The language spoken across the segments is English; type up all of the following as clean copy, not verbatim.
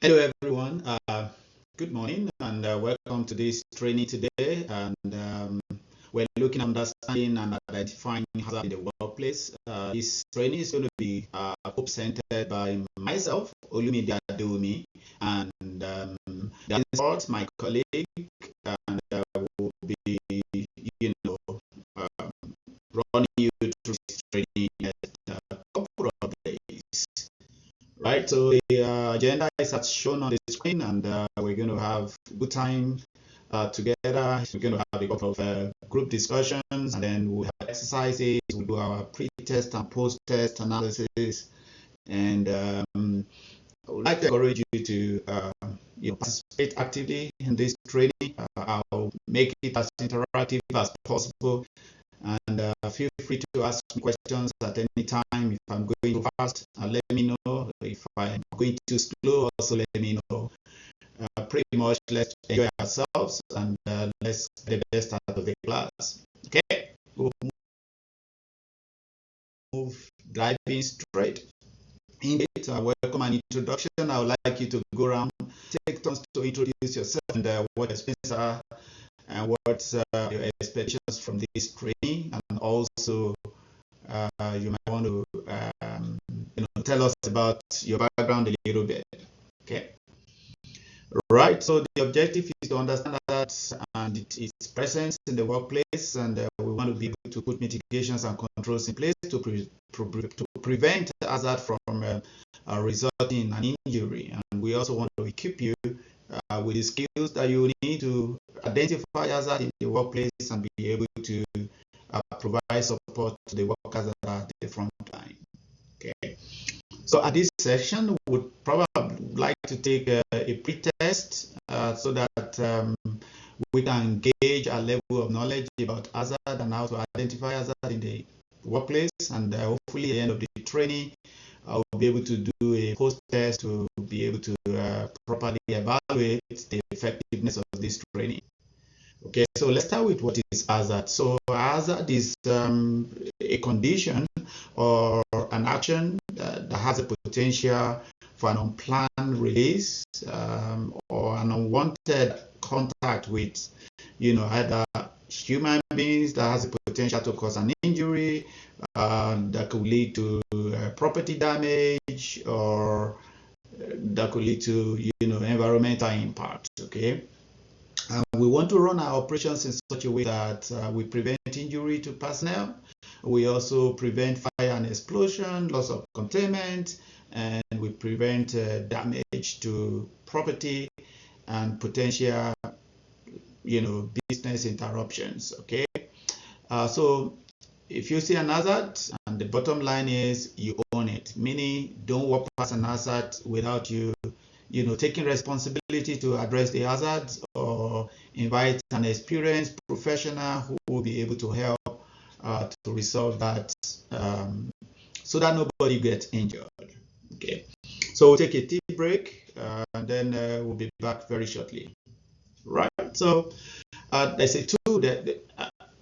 Hello, everyone. Good morning, and welcome to this training today. And we're looking at understanding and identifying hazard in the workplace. This training is going to be hope-centered by myself, Olumide Adeomi, and that is my colleague, and will be, um, running you through this training at a couple of days. Right, so the agenda is as shown on the screen, and we're going to have a good time together. We're going to have a couple of group discussions, and then we'll have exercises. We'll do our pre-test and post-test analysis, and I would like to encourage you to participate actively in this training. I'll make it as interactive as possible. And feel free to ask me questions at any time. If I'm going too fast, let me know. If I'm going too slow, also let me know. Pretty much, let's enjoy ourselves and let's get the best out of the class. Okay, we'll move diving straight. Indeed, welcome and introduction. I would like you to go around, take turns to introduce yourself and what your experiences are and what your expectations from this training, and also you might want to tell us about your background a little bit. Okay. Right. So the objective is to understand that and its presence in the workplace, and we want to be able to put mitigations and controls in place to prevent hazard from resulting in an injury. And we also want to equip you with the skills that you need to identify hazard in the workplace and be able to provide support to the workers that are at the front line. Okay. So at this session, we would probably like to take a pre-test so that we can gauge our level of knowledge about hazard and how to identify hazard in the workplace. And hopefully at the end of the training, I'll be able to do a post-test to be able to properly evaluate the effectiveness of this training. Okay, so let's start with what is hazard. So hazard is a condition or an action that has a potential for an unplanned release or an unwanted contact with, either human beings that has a potential to cause an injury that could lead to property damage, or that could lead to, environmental impact. Okay. We want to run our operations in such a way that we prevent injury to personnel. We also prevent fire and explosion, loss of containment, and we prevent damage to property and potential, business interruptions. Okay. So if you see an hazard, and the bottom line is you own it, meaning don't walk past an hazard without you taking responsibility to address the hazards, or invite an experienced professional who will be able to help to resolve that so that nobody gets injured. Okay, so we'll take a tea break and then we'll be back very shortly. Right, so there's a tool that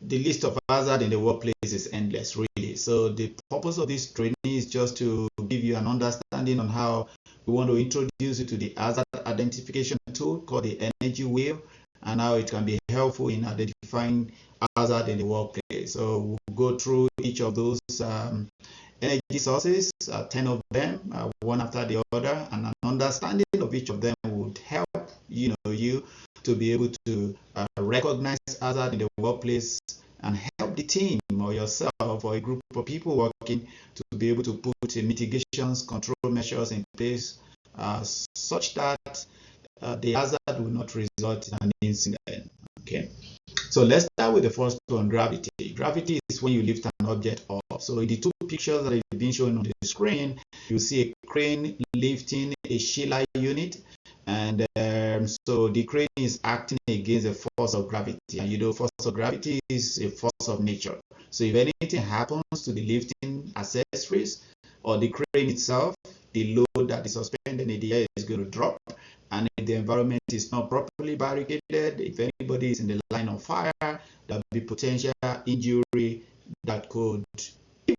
the list of hazard in the workplace is endless, really. So the purpose of this training is just to give you an understanding on how we want to introduce you to the hazard identification tool called the energy wheel, and how it can be helpful in identifying hazard in the workplace. So we'll go through each of those energy sources, 10 of them, one after the other, and an understanding of each of them would help you to be able to recognize hazard in the workplace and help the team or yourself or a group of people working to be able to put mitigations, control measures in place such that the hazard will not result in an incident. Okay, so let's start with the first one, gravity. Gravity is when you lift an object up. So in the two pictures that have been shown on the screen, you see a crane lifting a sheller unit, and so the crane is acting against the force of gravity, and force of gravity is a force of nature. So if anything happens to the lifting accessories or the crane itself, the load that is suspended in the air is going to drop, and if the environment is not properly barricaded, if anybody is in the line of fire, there will be potential injury that could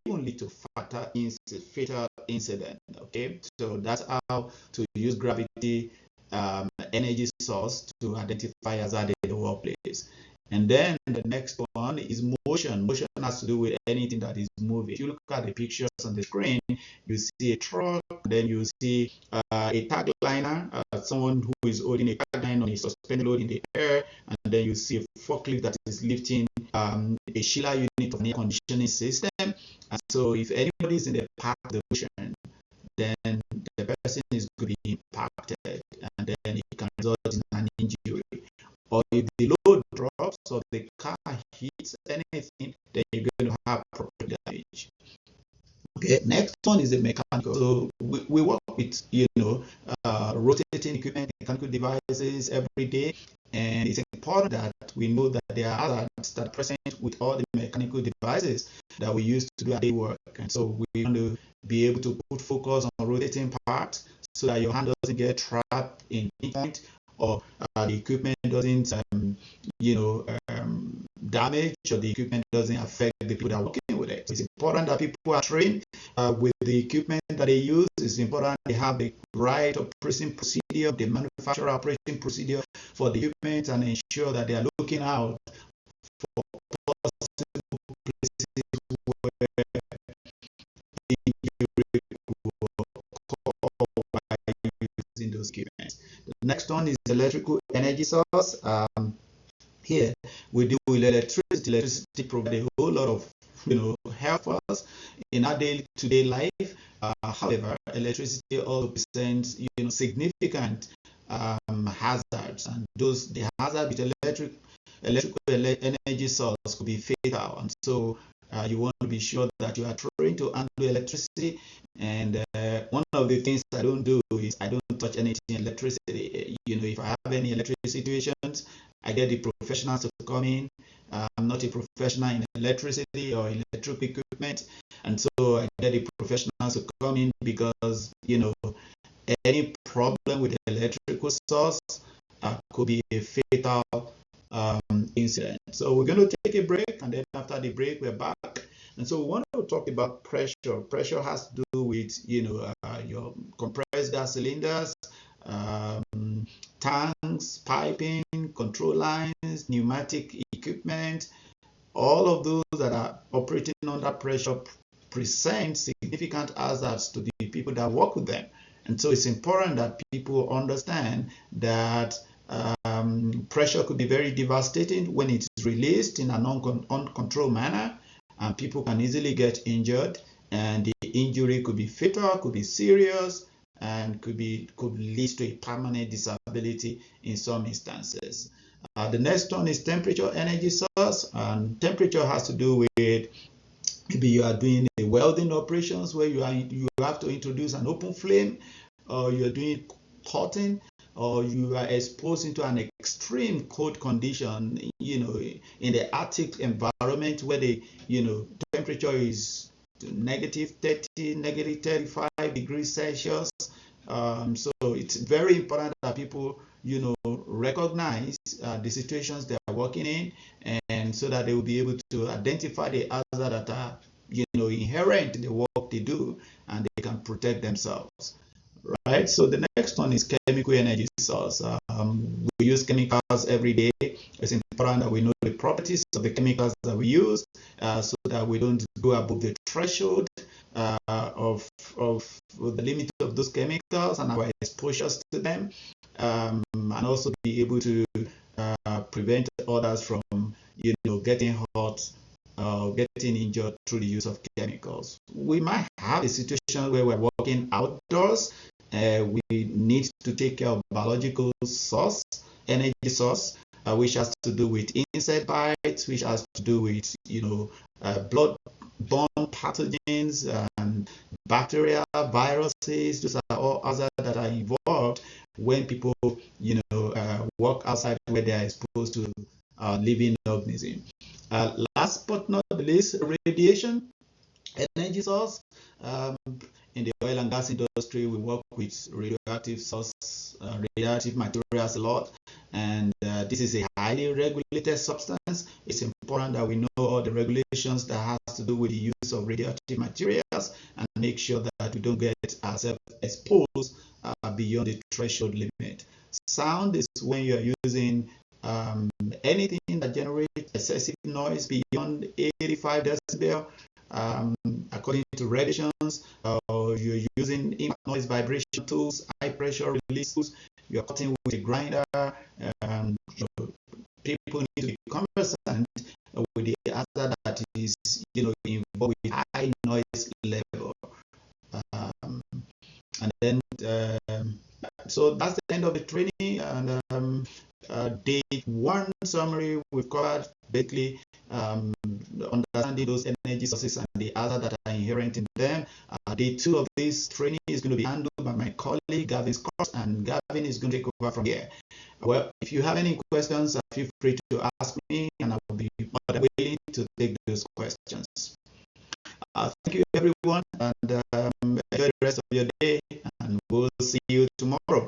even lead to fatal incident. Okay, so that's how to use gravity energy source to identify hazard in the workplace. And then the next one is motion. Motion has to do with anything that is moving. If you look at the pictures on the screen, you see a truck, then you see a tag liner, someone who is holding a tag line on a suspended load in the air, and then you see a forklift that is lifting a chiller unit of an air conditioning system. And so if anybody is in the path of the motion, then the person is going to be impacted, and then it can result in an injury. Or if the load drops or the car hits anything, then you're going to have property damage. Okay, next one is the mechanical. So we work with, rotating equipment, mechanical devices every day, and it's important that we know that there are hazards that are present with all the mechanical devices that we use to do our day work. And so we want to be able to put focus on rotating parts so that your hand doesn't get trapped in any point, or the equipment doesn't, damage, or the equipment doesn't affect the people that are working with it. So it's important that people are trained with the equipment that they use. It's important they have the right operating procedure, the manufacturer operating procedure for the equipment, and ensure that they are looking out for possible places where the injury will occur by using those equipment. The next one is electrical energy source. Here we deal with electricity. Electricity provides a whole lot of help for us in our day-to-day life. However, electricity also presents significant hazards, and the hazard with electrical energy source could be fatal. And so you want to be sure that you are trained to handle electricity. And one of the things I don't do is I don't touch anything electricity. If I have any electric situations, I get the professionals to come in. I'm not a professional in electricity or electric equipment, and so I get the professionals to come in because any problem with the electrical source could be a fatal incident. So we're going to take a break, and then after the break we're back. And so we want to talk about pressure. Pressure has to do with your compressed gas cylinders, tanks, piping, control lines, pneumatic equipment. All of those that are operating under pressure present significant hazards to the people that work with them. And so it's important that people understand that pressure could be very devastating when it is released in an uncontrolled manner, and people can easily get injured, and the injury could be fatal, could be serious, and could lead to a permanent disability in some instances. The next one is temperature energy source, and temperature has to do with maybe you are doing a welding operations where you have to introduce an open flame, or you are doing cutting, or you are exposed into an extreme cold condition, in the Arctic environment where the temperature is -30, -35 degrees Celsius. So it's very important that people recognize the situations they are working in, and so that they will be able to identify the hazards that are inherent in the work they do, and they can protect themselves. Right. So the next one is chemical energy source. We use chemicals every day. It's important that we know the properties of the chemicals that we use, so that we don't go above the threshold of the limit of those chemicals and our exposures to them, and also be able to prevent others from getting hurt, getting injured through the use of chemicals. We might have a situation where we're working outdoors. We need to take care of biological source, energy source, which has to do with insect bites, which has to do with blood-borne pathogens and bacteria, viruses. Those are all hazards that are involved when people work outside where they are exposed to living organisms. Last but not least, radiation energy source. In the oil and gas industry, we work with radioactive materials a lot, and this is a highly regulated substance. It's important that we know all the regulations that has to do with the use of radioactive materials, and make sure that we don't get ourselves exposed beyond the threshold limit. Sound is when you're using anything that generates excessive noise beyond 85 decibel, according to regulations, or you're using impact noise vibration tools, high pressure release tools, you're cutting with a grinder. People need to be conversant with the hazard that is, involved with high noise level. And then, so that's the end of the training. And day one summary, we've covered basically understanding those energy sources and the hazard that are inherent in them. Day two of this training is going to be handled by my colleague Gavin Scott, and Gavin is going to take over from here. Well, if you have any questions, feel free to ask me, and I will be more than willing to take those questions. Thank you, everyone, and enjoy the rest of your day, and we'll see you tomorrow.